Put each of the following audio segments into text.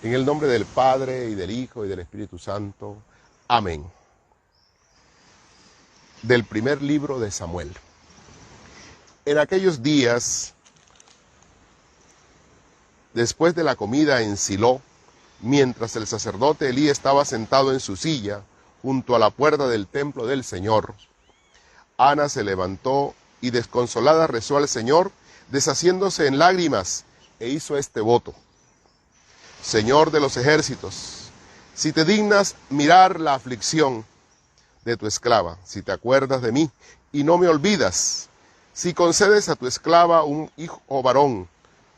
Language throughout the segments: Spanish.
En el nombre del Padre, y del Hijo, y del Espíritu Santo. Amén. Del primer libro de Samuel. En aquellos días, después de la comida en Silo, mientras el sacerdote Elí estaba sentado en su silla, junto a la puerta del templo del Señor, Ana se levantó y desconsolada rezó al Señor, deshaciéndose en lágrimas, e hizo este voto. Señor de los ejércitos, si te dignas mirar la aflicción de tu esclava, si te acuerdas de mí y no me olvidas, si concedes a tu esclava un hijo varón,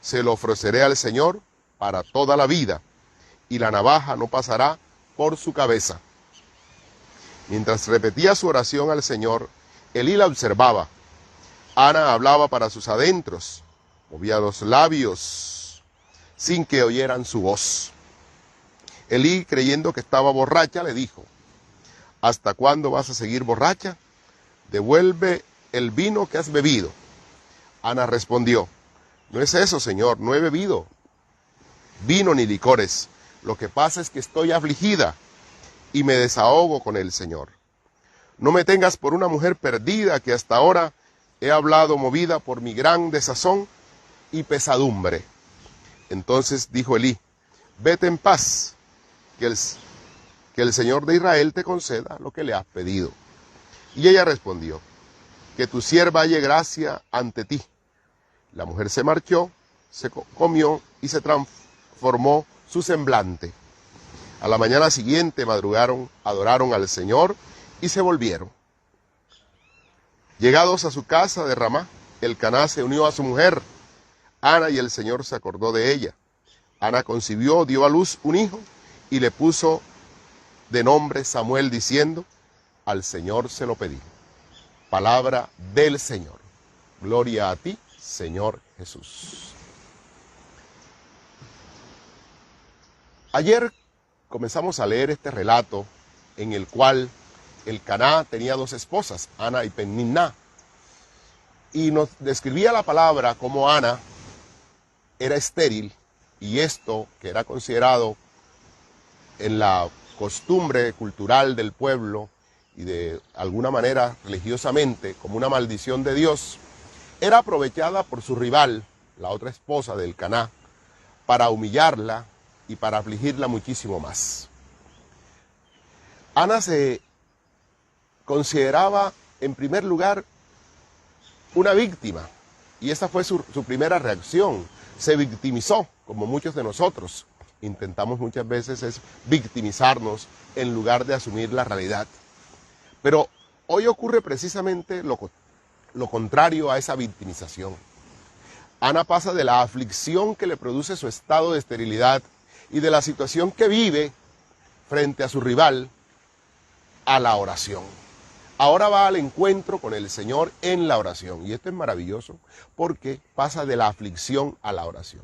se lo ofreceré al Señor para toda la vida, y la navaja no pasará por su cabeza. Mientras repetía su oración al Señor, Elí la observaba. Ana hablaba para sus adentros, movía los labios sin que oyeran su voz. Elí, creyendo que estaba borracha, le dijo: ¿hasta cuándo vas a seguir borracha? Devuelve el vino que has bebido. Ana respondió: no es eso, Señor, no he bebido vino ni licores. Lo que pasa es que estoy afligida y me desahogo con el Señor. No me tengas por una mujer perdida, que hasta ahora he hablado movida por mi gran desazón y pesadumbre. Entonces dijo Elí: vete en paz, que el Señor de Israel te conceda lo que le has pedido. Y ella respondió: que tu sierva halle gracia ante ti. La mujer se marchó, se comió y se transformó su semblante. A la mañana siguiente madrugaron, adoraron al Señor y se volvieron. Llegados a su casa de Ramá, Elcaná se unió a su mujer, Ana, y el Señor se acordó de ella. Ana concibió, dio a luz un hijo y le puso de nombre Samuel, diciendo: al Señor se lo pedí. Palabra del Señor. Gloria a ti, Señor Jesús. Ayer comenzamos a leer este relato en el cual Elcaná tenía dos esposas, Ana y Peninná, y nos describía la palabra como Ana era estéril, y esto, que era considerado en la costumbre cultural del pueblo y de alguna manera religiosamente como una maldición de Dios, era aprovechada por su rival, la otra esposa de Elcaná, para humillarla y para afligirla muchísimo más. Ana se consideraba en primer lugar una víctima, y esa fue su primera reacción. Se victimizó, como muchos de nosotros intentamos muchas veces, es victimizarnos en lugar de asumir la realidad. Pero hoy ocurre precisamente lo contrario a esa victimización. Ana pasa de la aflicción que le produce su estado de esterilidad y de la situación que vive frente a su rival a la oración. Ahora va al encuentro con el Señor en la oración. Y esto es maravilloso porque pasa de la aflicción a la oración.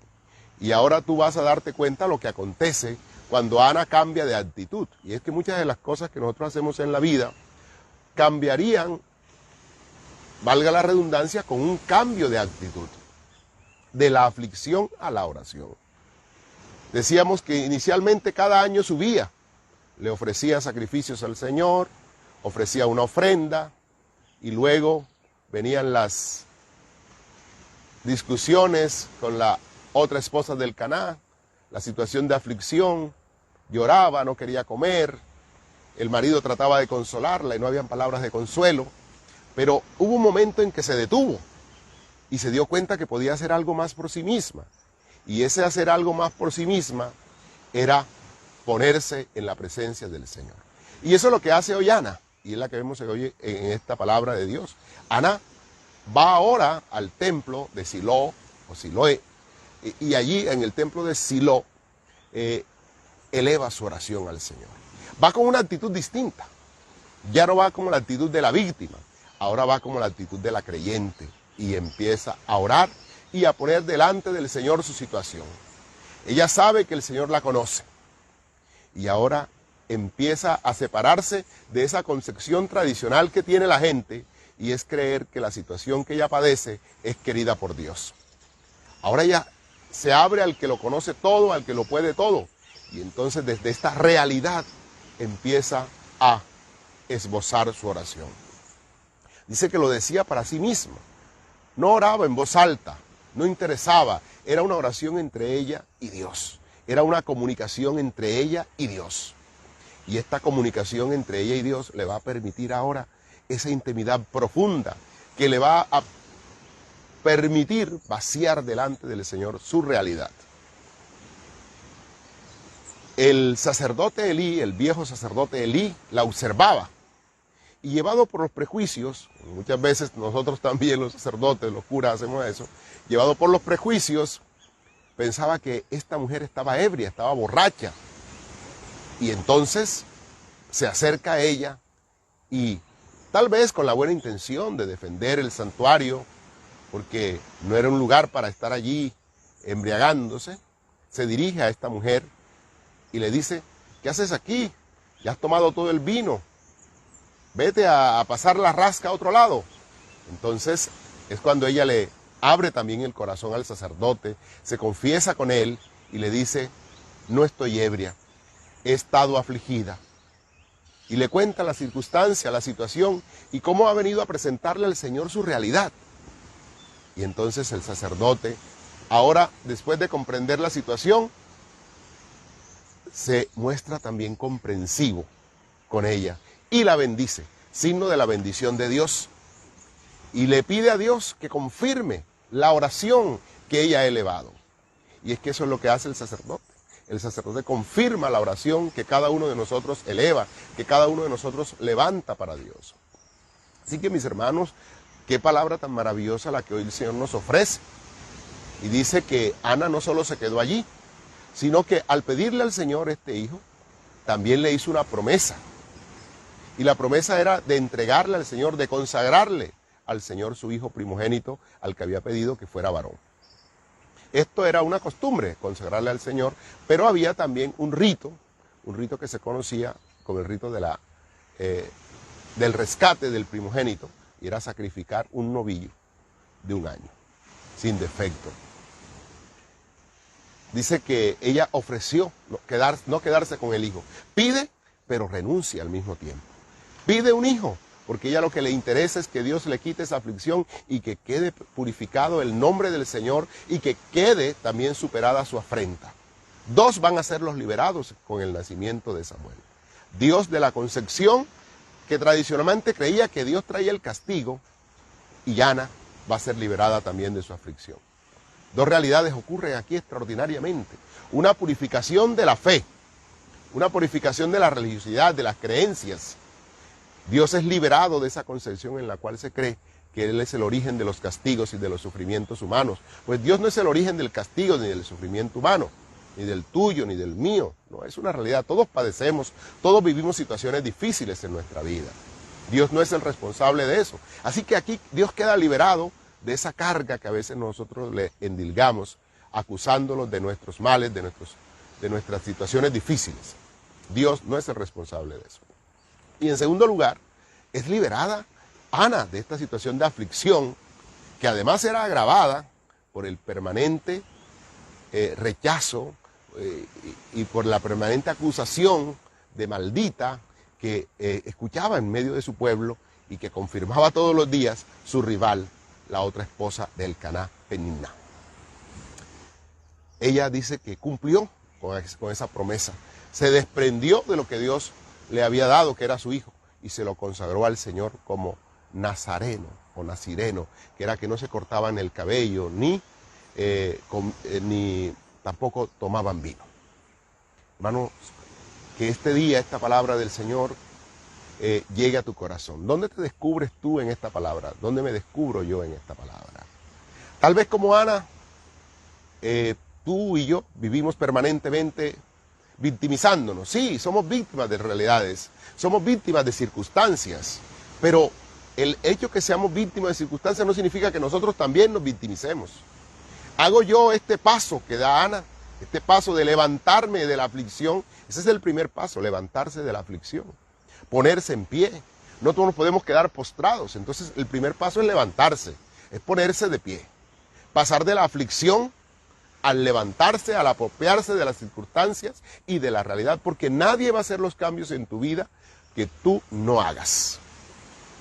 Y ahora tú vas a darte cuenta lo que acontece cuando Ana cambia de actitud. Y es que muchas de las cosas que nosotros hacemos en la vida cambiarían, valga la redundancia, con un cambio de actitud. De la aflicción a la oración. Decíamos que inicialmente cada año subía, le ofrecía sacrificios al Señor, ofrecía una ofrenda, y luego venían las discusiones con la otra esposa del Elcaná, la situación de aflicción, lloraba, no quería comer, el marido trataba de consolarla y no habían palabras de consuelo, pero hubo un momento en que se detuvo y se dio cuenta que podía hacer algo más por sí misma, y ese hacer algo más por sí misma era ponerse en la presencia del Señor. Y eso es lo que hace hoy Ana, y es la que vemos hoy en esta palabra de Dios. Ana va ahora al templo de Silo, o Siloé, y allí en el templo de Silo eleva su oración al Señor. Va con una actitud distinta. Ya no va como la actitud de la víctima, ahora va como la actitud de la creyente, y empieza a orar y a poner delante del Señor su situación. Ella sabe que el Señor la conoce, y ahora empieza a separarse de esa concepción tradicional que tiene la gente, y es creer que la situación que ella padece es querida por Dios. Ahora ella se abre al que lo conoce todo, al que lo puede todo, Y entonces desde esta realidad empieza a esbozar su oración. Dice que lo decía para sí misma. No oraba en voz alta, no interesaba. Era una oración entre ella y Dios. Era una comunicación entre ella y Dios. Y esta comunicación entre ella y Dios le va a permitir ahora esa intimidad profunda que le va a permitir vaciar delante del Señor su realidad. El sacerdote Elí, el viejo sacerdote Elí, la observaba. Y llevado por los prejuicios, muchas veces nosotros también los sacerdotes, los curas hacemos eso, llevado por los prejuicios, pensaba que esta mujer estaba ebria, estaba borracha. Y entonces se acerca a ella y tal vez con la buena intención de defender el santuario, porque no era un lugar para estar allí embriagándose, se dirige a esta mujer y le dice, ¿qué haces aquí? Ya has tomado todo el vino, vete a pasar la rasca a otro lado. Entonces es cuando ella le abre también el corazón al sacerdote, se confiesa con él y le dice, no estoy ebria, he estado afligida. Y le cuenta la circunstancia, la situación y cómo ha venido a presentarle al Señor su realidad. Y entonces el sacerdote, ahora después de comprender la situación, se muestra también comprensivo con ella y la bendice, signo de la bendición de Dios. Y le pide a Dios que confirme la oración que ella ha elevado. Y es que eso es lo que hace el sacerdote. El sacerdote confirma la oración que cada uno de nosotros eleva, que cada uno de nosotros levanta para Dios. Así que mis hermanos, qué palabra tan maravillosa la que hoy el Señor nos ofrece. Y dice que Ana no solo se quedó allí, sino que al pedirle al Señor este hijo, también le hizo una promesa. Y la promesa era de entregarle al Señor, de consagrarle al Señor su hijo primogénito, al que había pedido que fuera varón. Esto era una costumbre, consagrarle al Señor, pero había también un rito que se conocía como el rito del rescate del primogénito, y era sacrificar un novillo de 1 año, sin defecto. Dice que ella ofreció no quedarse con el hijo. Pide, pero renuncia al mismo tiempo. Pide un hijo, porque ella lo que le interesa es que Dios le quite esa aflicción y que quede purificado el nombre del Señor y que quede también superada su afrenta. 2 van a ser los liberados con el nacimiento de Samuel. Dios de la concepción, que tradicionalmente creía que Dios traía el castigo, y Ana va a ser liberada también de su aflicción. 2 realidades ocurren aquí extraordinariamente. Una purificación de la fe, una purificación de la religiosidad, de las creencias. Dios es liberado de esa concepción en la cual se cree que Él es el origen de los castigos y de los sufrimientos humanos. Pues Dios no es el origen del castigo ni del sufrimiento humano, ni del tuyo, ni del mío. No, es una realidad. Todos padecemos, todos vivimos situaciones difíciles en nuestra vida. Dios no es el responsable de eso. Así que aquí Dios queda liberado de esa carga que a veces nosotros le endilgamos, acusándolos de nuestros males, de nuestras situaciones difíciles. Dios no es el responsable de eso. Y en segundo lugar, es liberada Ana de esta situación de aflicción, que además era agravada por el permanente rechazo y por la permanente acusación de maldita que escuchaba en medio de su pueblo y que confirmaba todos los días su rival, la otra esposa de Elcaná, Penina. Ella dice que cumplió con esa promesa, se desprendió de lo que Dios le había dado, que era su hijo, y se lo consagró al Señor como nazareno o nazireno, que era que no se cortaban el cabello, ni tampoco tomaban vino. Hermanos, que este día, esta palabra del Señor llegue a tu corazón. ¿Dónde te descubres tú en esta palabra? ¿Dónde me descubro yo en esta palabra? Tal vez como Ana, tú y yo vivimos permanentemente victimizándonos. Sí, somos víctimas de realidades, somos víctimas de circunstancias, pero el hecho que seamos víctimas de circunstancias no significa que nosotros también nos victimicemos. Hago yo este paso que da Ana, este paso de levantarme de la aflicción. Ese es el primer paso, levantarse de la aflicción, ponerse en pie. No todos nos podemos quedar postrados, entonces el primer paso es levantarse, es ponerse de pie, pasar de la aflicción al levantarse, al apropiarse de las circunstancias y de la realidad, porque nadie va a hacer los cambios en tu vida que tú no hagas.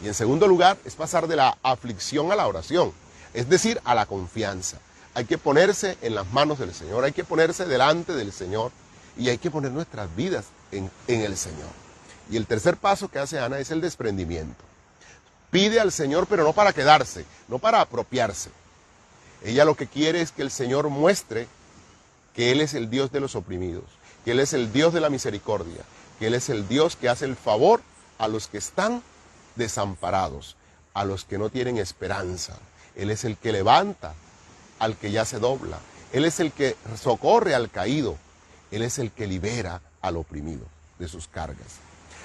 Y en segundo lugar, es pasar de la aflicción a la oración, es decir, a la confianza. Hay que ponerse en las manos del Señor, hay que ponerse delante del Señor y hay que poner nuestras vidas en el Señor. Y el tercer paso que hace Ana es el desprendimiento. Pide al Señor, pero no para quedarse, no para apropiarse. Ella lo que quiere es que el Señor muestre que Él es el Dios de los oprimidos, que Él es el Dios de la misericordia, que Él es el Dios que hace el favor a los que están desamparados, a los que no tienen esperanza. Él es el que levanta al que ya se dobla. Él es el que socorre al caído. Él es el que libera al oprimido de sus cargas.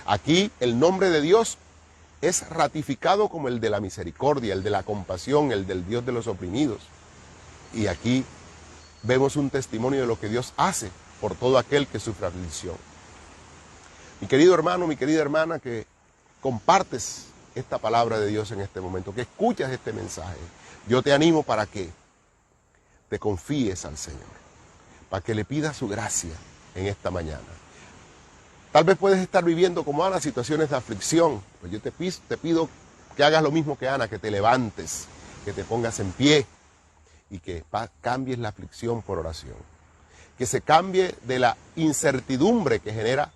Aquí el nombre de Dios es ratificado como el de la misericordia, el de la compasión, el del Dios de los oprimidos. Y aquí vemos un testimonio de lo que Dios hace por todo aquel que sufre aflicción. Mi querido hermano, mi querida hermana, que compartes esta palabra de Dios en este momento, que escuchas este mensaje, yo te animo para que te confíes al Señor, para que le pidas su gracia en esta mañana. Tal vez puedes estar viviendo como Ana situaciones de aflicción, pues yo te pido que hagas lo mismo que Ana, que te levantes, que te pongas en pie y que cambies la aflicción por oración. Que se cambie de la incertidumbre que genera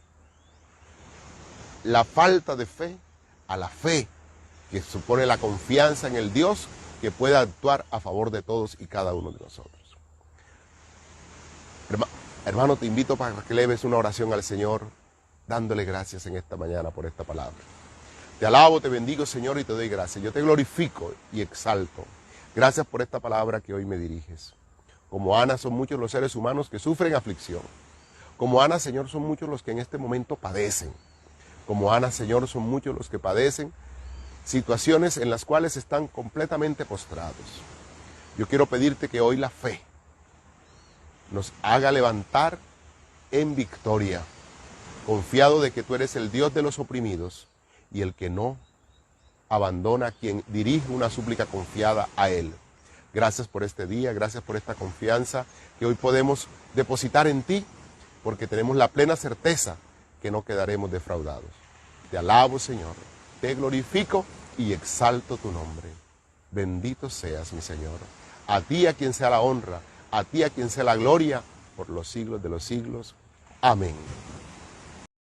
la falta de fe a la fe que supone la confianza en el Dios que pueda actuar a favor de todos y cada uno de nosotros. Hermano, te invito para que leves una oración al Señor, dándole gracias en esta mañana por esta palabra. Te alabo, te bendigo, Señor, y te doy gracias. Yo te glorifico y exalto. Gracias por esta palabra que hoy me diriges. Como Ana, son muchos los seres humanos que sufren aflicción. Como Ana, Señor, son muchos los que en este momento padecen. Como Ana, Señor, son muchos los que padecen situaciones en las cuales están completamente postrados. Yo quiero pedirte que hoy la fe nos haga levantar en victoria, confiado de que tú eres el Dios de los oprimidos y el que no abandona a quien dirige una súplica confiada a Él. Gracias por este día, gracias por esta confianza que hoy podemos depositar en ti, porque tenemos la plena certeza que no quedaremos defraudados. Te alabo, Señor, te glorifico y exalto tu nombre. Bendito seas, mi Señor. A ti a quien sea la honra, a ti a quien sea la gloria, por los siglos de los siglos. Amén.